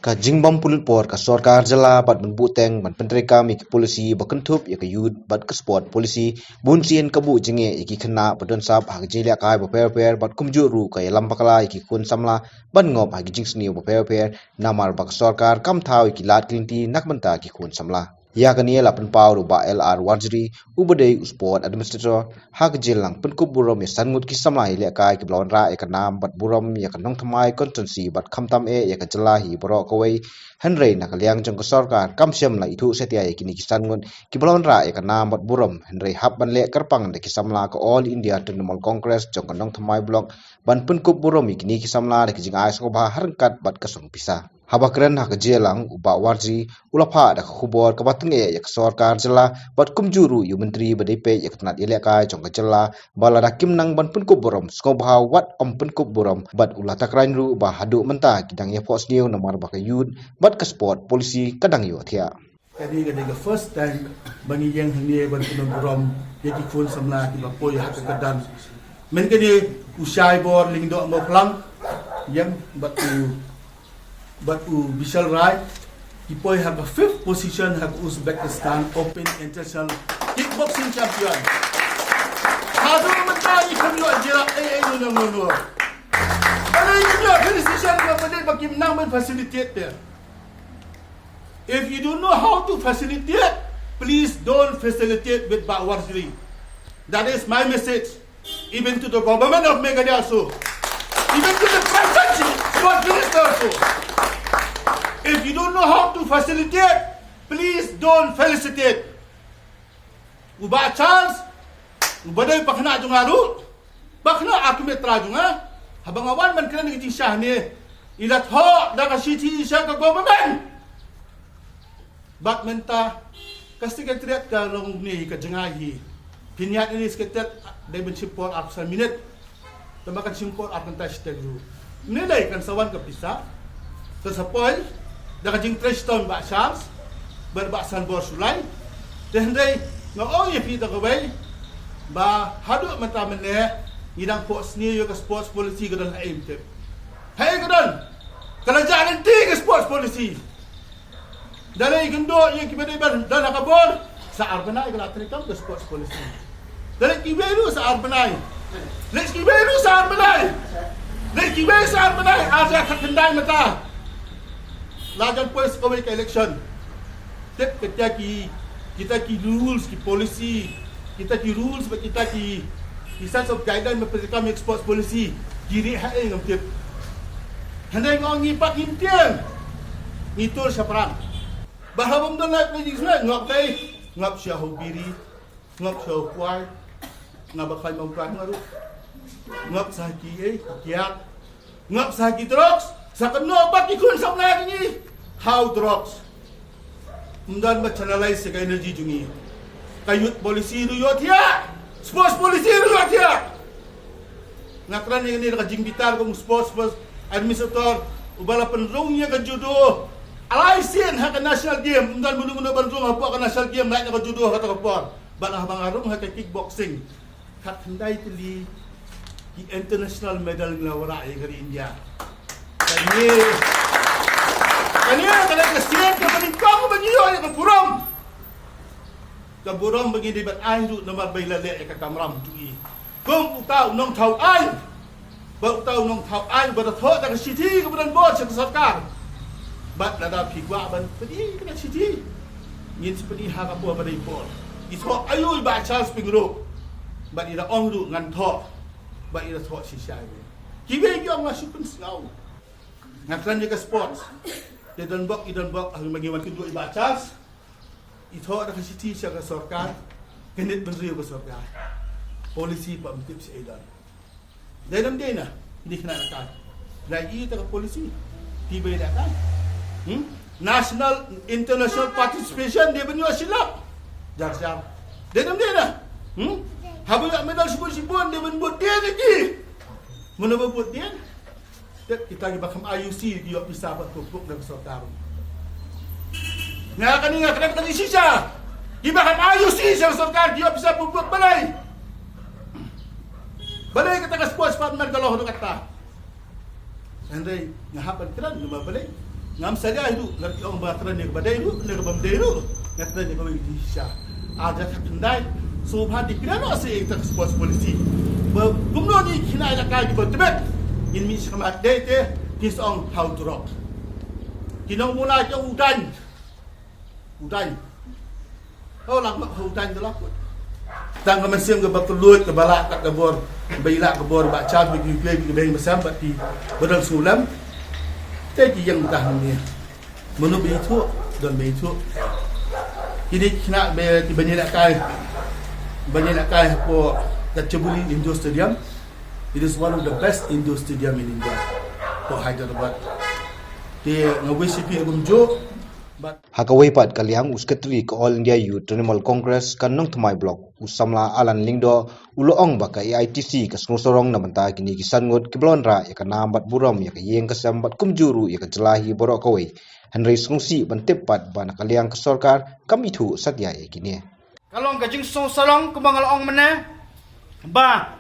Ka jingbam pulut por ka sarkar jala bat men buteng ban pentreka mi polisi bakentup ya ka yud bat ka sport polisi bunsien kabu jinge iki khna padon sap ha jilia kai ba per bat kumju ru ka lam pakala iki kun samla ban ngop ha jingsni ba per namar bak sarkar kam thau iki lat klinti nakmanta ki kun samla ya ka nie la pen pau ru ba lr warjri ubade sport administrator ha ka jilang pen kup burom ya sangut ki samla ile kai ki blon ra e ka nam bat burom ya ka nong thamai constituency bat khamtam e ya ka jala hi boro kawai Henry nakaliang jong sarkar kamsiam la itu setia kini kisan ngun kibalon ra e kana mat buram Henry hab ban le karpang de kisamla ko all India Trinamool Congress jong kanong thamai blok ban pun kup buram kini kisamla de kijing ais ko ba harangkat bat kasong pisa habakren ha jelang uba warji ulapha da khubor ka bateng e yak sarkar jala bat kumjuru yu menteri bdp yak tanat ile ka jong jala bala da kim nang ban pun kup buram sko ba wat om pun kup buram bat ulata krain ru ba hadu menta kidang ye pos new nomor ba yud bat ka sport polisi kadang yo thia kadi the first time bangi yang hni ban kunong buram yaki kun samla ki ba poi ha ka kadan men kadi usai bor lingdo mo plang yang but Vishal Rai he poi have a fifth position have Uzbekistan Open International Kickboxing Champion hadu mata ikam yo jira no ana yo decision ba balik bakim nang ban facilitate there. If you don't know how to facilitate, please don't facilitate with Bawarjri. That is my message, even to the government of Meghalaya also, even to the Prime Sport Minister also. If you don't know how to facilitate, please don't felicitate. Uba chance, ubadai pakna jungaru, pakna akimetra junga, habang awan man kena ngi syah ni, ilat ho da kasiti syah ka government. Bak menta kasi sekretariat ka long ni ka jengahi pinyat ini sekretariat dai ben support up 1 minit tamakan support up kan stag ru nilai kan sawan ka pisa tersapoy da ka jing trash town ba chance berbaksan bor sulai dan dai ngo ye pi da ka bai ba hadu menta mene idang pos ni yo ka sports policy ka dal aim tip hey kadan kalau jangan ti ka sports policy dari gendo yang kibadai ban dan nakabor sa arbanay kana trikam ke sports policy dari kiberu sa arbanay let's kiberu sa arbanay let's kiberu sa arbanay ada kakendai mata lajan polis kawai ke election tep kita ki rules ki policy kita ki rules ba kita ki sense of guidance mereka make sports policy kiri hai ngam tep handai ngongi pak imtian ngitul syapran Bahabam dan naik lagi sana ngap syahau biri, ngap syahau kuai, ngap bakal memperang maru, ngap saki kiat, ngap saki drugs, sakano bak ikun samla ni, how drugs, mundan channelize ka energy jungi, kayut polisi ruyot ya, sports polisi ruyot ya, ngakran yang ni nakajing bitar kong sports administrator, ubala penrungnya ke judo. Alaisin ha ka national game undan muno banrung ha ka national game naik na judo ha ta kapor bala habang arum ha ka kickboxing kat handai tili ki international medal ngawara ay kari India kani kada ka sien ka bani kong bangiyo ay ka burom bagi debat ay ru na bayla le ka kamram tugi kung utaw nong thau ay ba utaw nong thau ay ba tho ta ka city ka budan bo sa sarkar bat lada pigwa ban pedi kena city ngin seperti ha ka po ba dai po itho ayu ba chance pingro bat ira ong lu ngan tho ba ira tho si sai kibe gyong la supun sau ngakran je ka sports de don bok ang magiwan kedua iba chance itho ada ka city sia ka sarkar kenit benriu ka sarkar polisi pa tips edan dalam dena hindi kena kan lagi ta ka polisi tiba ida kan national international participation dia benyo silap jar dia dah habula medal sibun dia benbut dia lagi mana benbut dia kita lagi bakam IUC dia bisa buat pupuk dan saudara ngakan kena sisa di bakam IUC saudara dia bisa pupuk balai kata ka sports partner kalau kata andai ngahapan kran nama balai ngam saja itu ngerti orang bakran ni kepada itu ni ke bamde itu ngata ni ke di sya ada kendai so phadi kira se ek sports policy gumno ni khina ila kai di tebet in mi sama date this on how to rock kinong mula cho udan oh lang udan tu lah tang ka mesim ke bakelut ke balak kat kabor baila kabor ba cha bi play bi beng besar ba ti badal sulam jadi yang tahan ni menurut itu dan itu ini kena di banyak nak kai po Gachibowli Indoor Stadium. It is one of the best indoor stadium in India for Hyderabad. Dia ngawi CP agumjo Hakawai pat kaliang uskatri ke All India Youth Animal Congress kan nong thmai block usamla alan lingdo uloong baka AITC ka sorong na banta kini kisan ngot kiblonra ya ka nambat buram ya ka yeng ka sambat kumjuru ya ka jelahi borok kawai Henry sungsi bantepat bana kaliang ke sorkar kami thu satya ya kini kalong ka jing sorong kumang along mena ba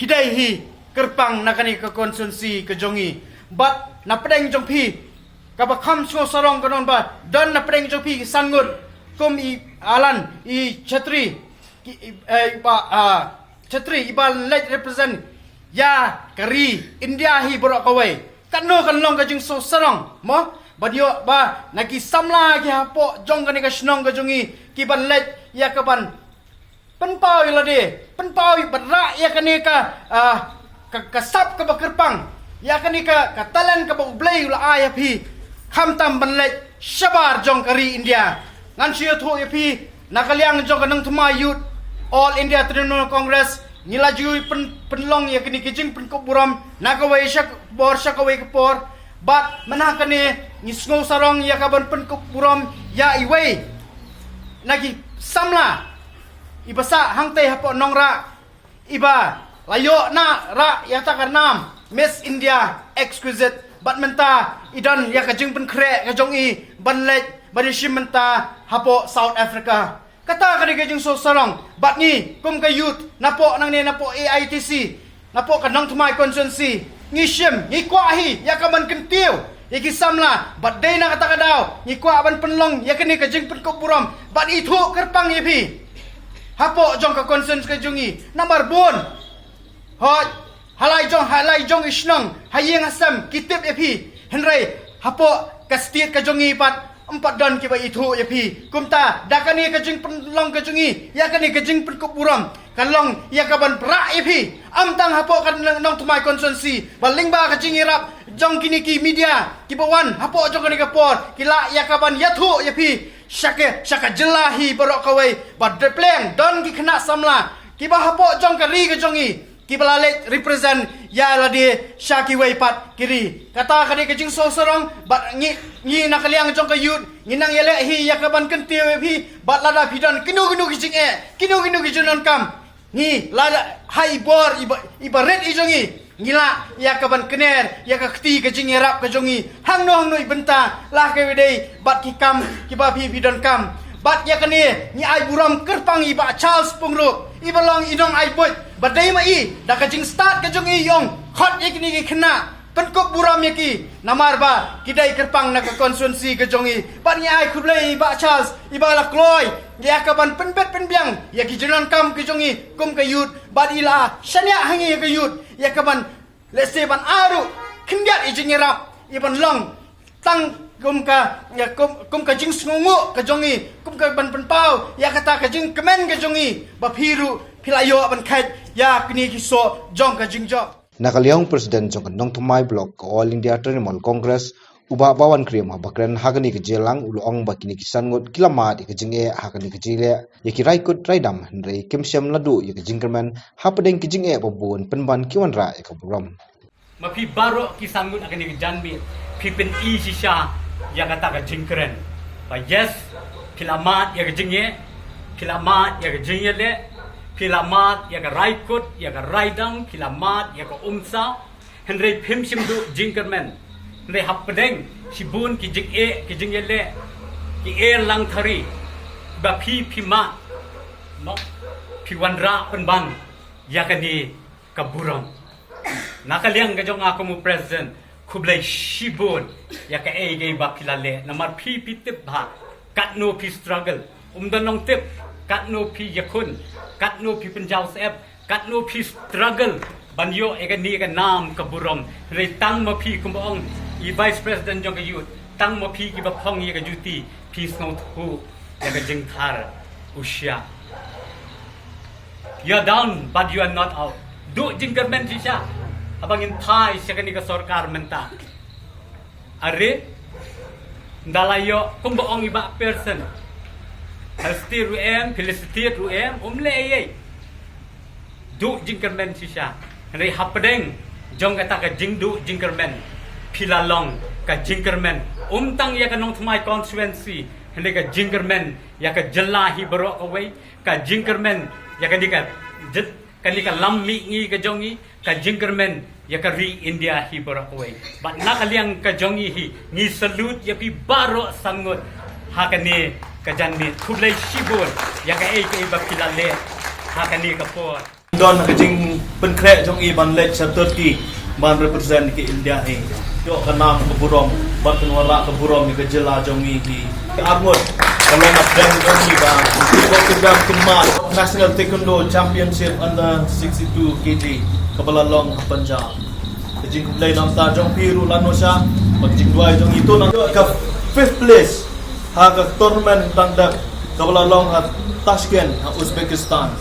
pidai hi kerpang nakani ka konsumsi ka jongi bat na pedeng jong pi kaba kham so sarong kanon ba dan na preng jopi sangut kum I alan I chatri chatri ibal let represent ya kari India hi borok kawai kanno kanlong ka jing so sarong mo badio ba naki samla ki hapo jong ka ni ka snong ka jongi ki ban let ya ka ban penpau ila de penpau badra ya ka ni ka kasap ka bakerpang ya ka ni ka talan ka blay ula aya pi kham tam ban lech shabar jong kari India ngan sia thu pi nakaliang jong kanang thma youth All India Trinamool Congress nilaju penlong ya kini kijing penkop buram nakawai syak bor syakawai kepor bat manakane ngisngo sarong ya kaban penkop buram ya iwei nagi samla ibasa hangtai hapo nongra iba layo na ra ya takarnam Miss India Exquisite bat menta idan ya ka jing pen kre ka jong I ban let banishim menta hapo South Africa kata ka di ka jing so sarong bat ni kum ka youth napo nang ni napo AITC napo ka nang thmai constituency ngishim ngi kwa hi ya ka ban kentiu ya ki samla bat dei na kata ka daw ngi kwa ban penlong ya ka ni ka jing pen ko buram bat I thu kerpang ya pi hapo jong ka constituency ka jong I number 4 hot halai jong isnong hayeng asam kitip epi henry hapo kastit ka jongi pat empat don ki ba itu epi kumta dakani ka jing penlong ka jongi ya kani ka jing pen kuburam kalong ya ka ban pra epi amtang hapo kan nong thmai constituency baling ba ka jing irap jong kini ki media ki bawan hapo jong kani ka por kila ya ka ban yathu epi shaka jelahi borok kawai ba depleng don ki kena samla ki ba hapo jong kari ka jongi Kibalale represent ya ladi Syaki Waipat kiri kata kadi kejing sorong bat ngi nakaliang jong ka youth nginang yele hi yakaban kentiu hi bat lada bidan kinu kijing kinu kijunon kam ngi lada hai bor ibaret ijongi ngila yakaban kener yakakti kejing erap kejongi hangno ibenta lah ke wedei bat kikam kibabi bidan kam bat yakani ni ai buram kerpang iba Charles Pungruk ibalong idong ai boy badai mai da kajing start kajong iyong hot ikni ki khna penkop buram yaki namar ba kidai kerpang na ka konstituensi kajong I bat ni ai khublei ba Charles ibala kloy ya ka ban penbet penbiang ya ki jenon kam kajong I kum ka youth bat ila shanya hangi ka youth ya ka ban let's say ban aru khingat ijingera iban long tang kum ka jing sngungu ka jongi kum ka ban penpau ya kata ka jing kemen ka jongi ba phiru philayo ban khat ya kini kiso jong ka jing job nakaliang president jong nong thmai block All India Trinamool Congress uba bawan krem bakran hagani ke jelang uloong bakini kisan ngot kilamat ke jinge hagani ke jile yaki raikut raidam henry kimsyam ladu yaki jingkerman hapadeng ke jinge babun penban kiwanra ka buram mapi baro kisan ngot akan ke janbi pipin I shisha ya kata ka jingkeren ba yes kilamat ya ke jinge kilamat ya ke jinge le kilamat ya ka raikut ya ka raidang kilamat ya ka umsa henry pimsim du jingkerman henry hapadeng sibun ki jinge le ki lang thari ba pima no piwanra penban ya ka ni kaburam nakaliang ka jong ako mo president kublai shibun ya ka ege ba pilale namar pi pitip ba kat no pi struggle danong tip kat no pi yakun kat no pi penjau sep kat no pi struggle banyo ega ni ega nam ka burom re tang ma pi kumbong I vice president jong ka youth tang ma pi ki ba phong ye ka juti pi snow thu ya ka jingthar usya you are down but you are not out do jingkermen sisha abangin thai sekani ka sarkar menta are dalayo kumbong iba person halsti ruem felicity ruem umle ye du jingkermen sisha re hapdeng jong kata ka jingdu jingkermen pilalong ka jingkermen tang ya ka nong thmai constituency hende ka jingkermen ya ka jelahi borok away ka jingkermen ya ka dika kanika lammi ngi ka jongi ka jingkermen ya ka ri India hi borok away but nakaliang ka jongi hi ngi salute ya pi baro sangot hakane ka janni thulai shibon ya ka ei ba pilale hakane ka por Don nakajing penkrek jong I ban lech sa Turkey ban represent ke India ni. Yo kanam ke burom ban penwara ke burom ni ke jela jong I ki. Amut kalau nak brand jong I ba. Program kemal National Taekwondo Championship under 62 kg Kebalalong Punjab. Kajing kumlay nam ta jong piru lanosha magjing duai jong itu nang ka 5th place ha ka tournament tang dak Kebalalong ha Tashkent ha Uzbekistan.